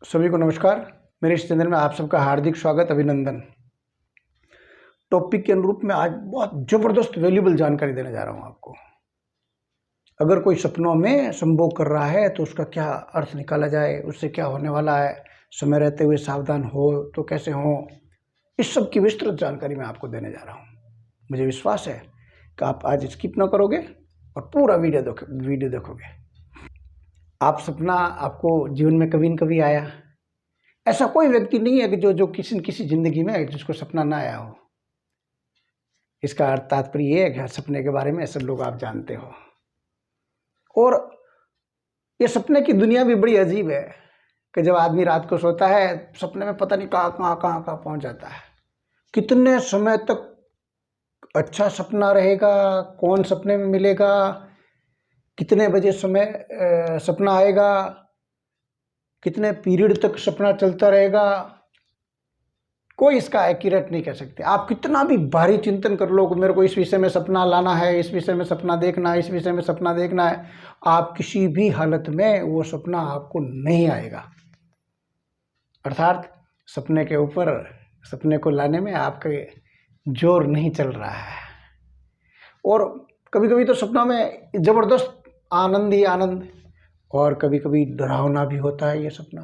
सभी को नमस्कार। मेरे इस चैनल में आप सबका हार्दिक स्वागत, अभिनंदन। टॉपिक के अनुरूप मैं आज बहुत ज़बरदस्त वैल्यूबल जानकारी देने जा रहा हूँ आपको। अगर कोई सपनों में संभोग कर रहा है तो उसका क्या अर्थ निकाला जाए, उससे क्या होने वाला है, समय रहते हुए सावधान हो तो कैसे हो, इस सब की विस्तृत जानकारी मैं आपको देने जा रहा हूँ। मुझे विश्वास है कि आप आज स्किप ना करोगे और पूरा वीडियो देखोगे। आप सपना आपको जीवन में कभी न कभी आया। ऐसा कोई व्यक्ति नहीं है कि जो किसी न किसी जिंदगी में जिसको सपना ना आया हो। इसका अर्थ तात्पर्य ये है कि सपने के बारे में ऐसे लोग आप जानते हो। और ये सपने की दुनिया भी बड़ी अजीब है कि जब आदमी रात को सोता है सपने में पता नहीं कहाँ पहुँच जाता है। कितने समय तक अच्छा सपना रहेगा, कौन सपने में मिलेगा, कितने बजे सपना आएगा, कितने पीरियड तक सपना चलता रहेगा, कोई इसका एक्यूरेट नहीं कह सकते। आप कितना भी भारी चिंतन कर लो कि मेरे को इस विषय में सपना लाना है, इस विषय में सपना देखना है, इस विषय में सपना देखना है, आप किसी भी हालत में वो सपना आपको नहीं आएगा। अर्थात सपने के ऊपर सपने को लाने में आपका जोर नहीं चल रहा है। और कभी कभी तो सपनों में ज़बरदस्त आनंद ही आनंद, और कभी कभी डरावना भी होता है ये सपना।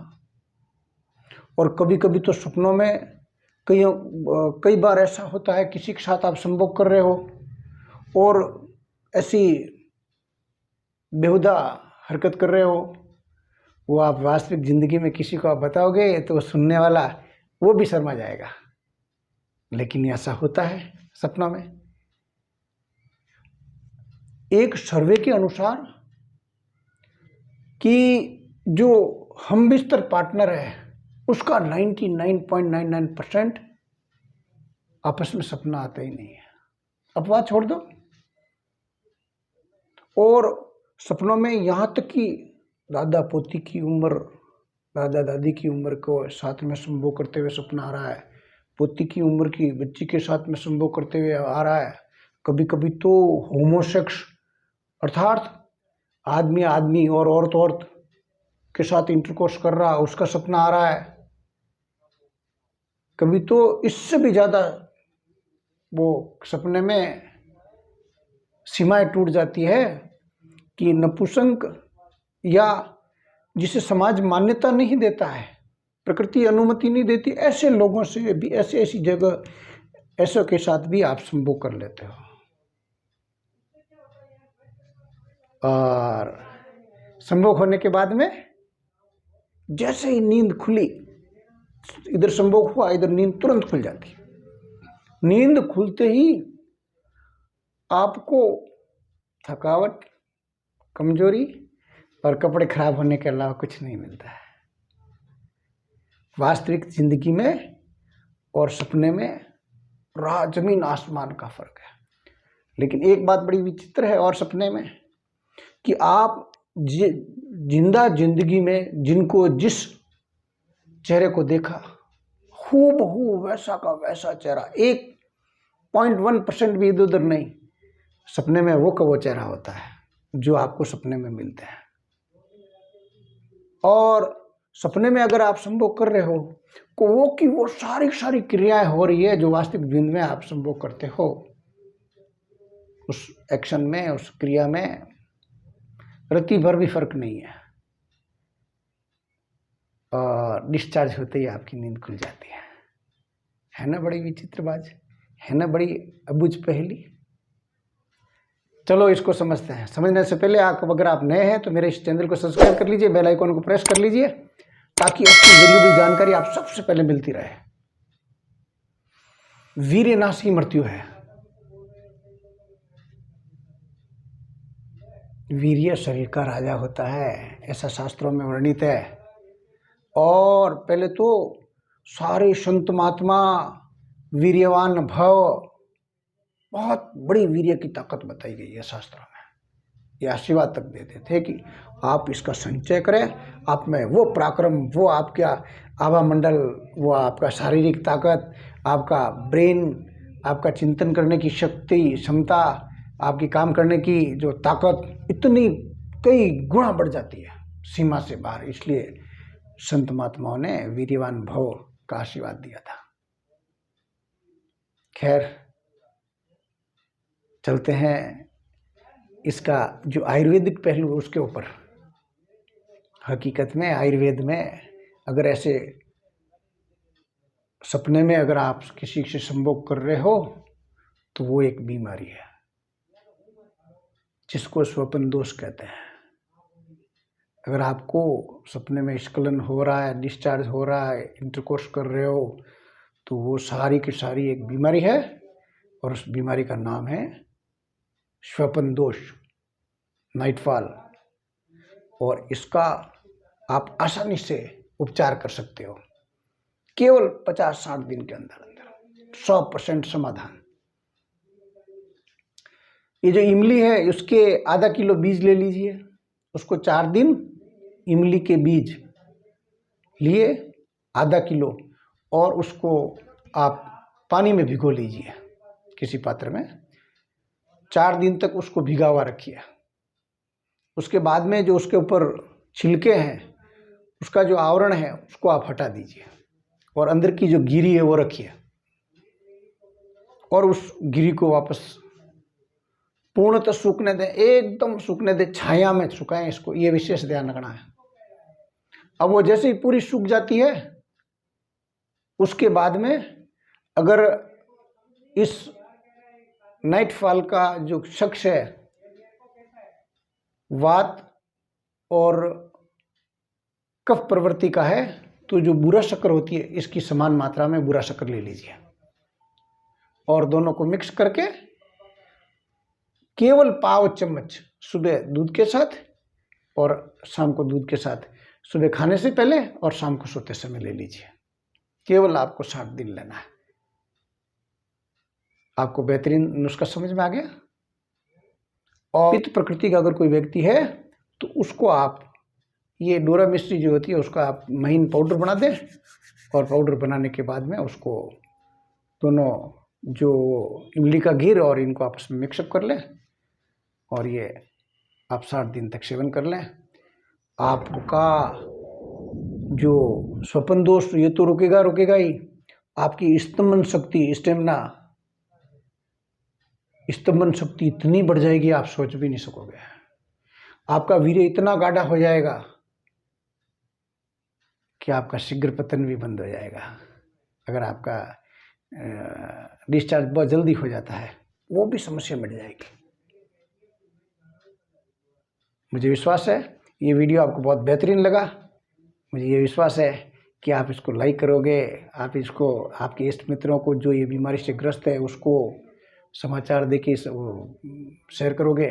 और कभी कभी तो सपनों में कई बार ऐसा होता है किसी के साथ आप संभोग कर रहे हो और ऐसी बेहुदा हरकत कर रहे हो, वो आप वास्तविक ज़िंदगी में किसी को आप बताओगे तो सुनने वाला वो भी शर्मा जाएगा। लेकिन ऐसा होता है सपनों में। एक सर्वे के अनुसार कि जो हम बिस्तर पार्टनर है उसका 99.99% आपस में सपना आता ही नहीं है। अपवाद छोड़ दो। और सपनों में यहाँ तक कि दादा पोती की उम्र, दादा दादी की उम्र को साथ में संभोग करते हुए सपना आ रहा है, पोती की उम्र की बच्ची के साथ में संभोग करते हुए आ रहा है। कभी कभी तो होमोसेक्स अर्थात आदमी आदमी और औरत के साथ इंटरकोर्स कर रहा, उसका सपना आ रहा है। कभी तो इससे भी ज़्यादा वो सपने में सीमाएं टूट जाती है कि नपुंसक या जिसे समाज मान्यता नहीं देता है, प्रकृति अनुमति नहीं देती, ऐसे लोगों से भी, ऐसी जगह ऐसों के साथ भी आप संभोग कर लेते हो। और संभोग होने के बाद में जैसे ही नींद खुली, इधर संभोग हुआ इधर नींद तुरंत खुल जाती। नींद खुलते ही आपको थकावट, कमजोरी और कपड़े खराब होने के अलावा कुछ नहीं मिलता है। वास्तविक जिंदगी में और सपने में जमीन आसमान का फर्क है। लेकिन एक बात बड़ी विचित्र है और सपने में कि आप जिंदा जिंदगी में जिनको जिस चेहरे को देखा हूबहू वैसा का वैसा चेहरा, 1.1% भी इधर उधर नहीं, सपने में वो का वो चेहरा होता है जो आपको सपने में मिलते हैं। और सपने में अगर आप संभोग कर रहे हो कि वो सारी क्रियाएं हो रही है जो वास्तविक जिंदगी में आप संभोग करते हो। उस एक्शन में, उस क्रिया में रत्ती भर भी फर्क नहीं है। और डिस्चार्ज होते ही आपकी नींद खुल जाती है ना बड़ी विचित्र बात, है ना बड़ी अबूझ पहेली। चलो इसको समझते हैं। समझने से पहले अगर आप नए हैं तो मेरे इस चैनल को सब्सक्राइब कर लीजिए, बेल आइकन को प्रेस कर लीजिए ताकि आपकी वैल्यूबल जानकारी आप सबसे पहले मिलती रहे। वीर्यनाश की मृत्यु है। वीर्य शरीर का राजा होता है, ऐसा शास्त्रों में वर्णित है। और पहले तो सारे संत महात्मा वीर्यवान भव, बहुत बड़ी वीर्य की ताकत बताई गई है शास्त्रों में। ये आशीर्वाद तक देते थे कि आप इसका संचय करें, आप में वो पराक्रम, वो आपका आभा मंडल, वो आपका शारीरिक ताकत, आपका ब्रेन, आपका चिंतन करने की शक्ति, क्षमता, आपकी काम करने की जो ताकत इतनी कई गुना बढ़ जाती है सीमा से बाहर। इसलिए संत महात्माओं ने वीर्यवान भव का आशीर्वाद दिया था। खैर, चलते हैं इसका जो आयुर्वेदिक पहलू उसके ऊपर। हकीकत में आयुर्वेद में अगर ऐसे सपने में अगर आप किसी से संभोग कर रहे हो तो वो एक बीमारी है जिसको स्वप्न दोष कहते हैं। अगर आपको सपने में स्खलन हो रहा है, डिस्चार्ज हो रहा है, इंटरकोर्स कर रहे हो, तो वो सारी की सारी एक बीमारी है और उस बीमारी का नाम है स्वप्न दोष, नाइटफॉल। और इसका आप आसानी से उपचार कर सकते हो केवल 50-60 दिन के अंदर अंदर, 100% समाधान। ये जो इमली है उसके आधा किलो बीज ले लीजिए, उसको 4 दिन इमली के बीज लिए आधा किलो, और उसको आप पानी में भिगो लीजिए किसी पात्र में, 4 दिन तक उसको भिगा हुआ रखिए। उसके बाद में जो उसके ऊपर छिलके हैं, उसका जो आवरण है उसको आप हटा दीजिए और अंदर की जो गिरी है वो रखिए, और उस गिरी को वापस पूर्णतः सूखने दें, एकदम सूखने दें, छाया में सुखाएं इसको, ये विशेष ध्यान रखना है। अब वो जैसे ही पूरी सूख जाती है, उसके बाद में अगर इस नाइटफॉल का जो शख्स है वात और कफ प्रवृत्ति का है, तो जो बुरा शक्कर होती है इसकी समान मात्रा में बुरा शक्कर ले लीजिए और दोनों को मिक्स करके केवल पाव चम्मच सुबह दूध के साथ और शाम को दूध के साथ, सुबह खाने से पहले और शाम को सोते समय ले लीजिए। केवल आपको 60 दिन लेना है। आपको बेहतरीन नुस्खा समझ में आ गया। और पित्त प्रकृति का अगर कोई व्यक्ति है तो उसको आप ये डोरा मिश्री जो होती है उसका आप महीन पाउडर बना दें, और पाउडर बनाने के बाद में उसको दोनों जो इमली का गिर और इनको आपस में मिक्सअप कर लें, और ये आप 60 दिन तक सेवन कर लें। आपका जो स्वप्न दोष ये तो रुकेगा ही, आपकी स्तंभन शक्ति, स्तंभन शक्ति इतनी बढ़ जाएगी आप सोच भी नहीं सकोगे। आपका वीर्य इतना गाढ़ा हो जाएगा कि आपका शीघ्र पतन भी बंद हो जाएगा। अगर आपका डिस्चार्ज बहुत जल्दी हो जाता है, वो भी समस्या मिट जाएगी। मुझे विश्वास है ये वीडियो आपको बहुत बेहतरीन लगा। मुझे ये विश्वास है कि आप इसको लाइक करोगे, आप इसको आपके इष्ट मित्रों को जो ये बीमारी से ग्रस्त है उसको समाचार देके शेयर करोगे।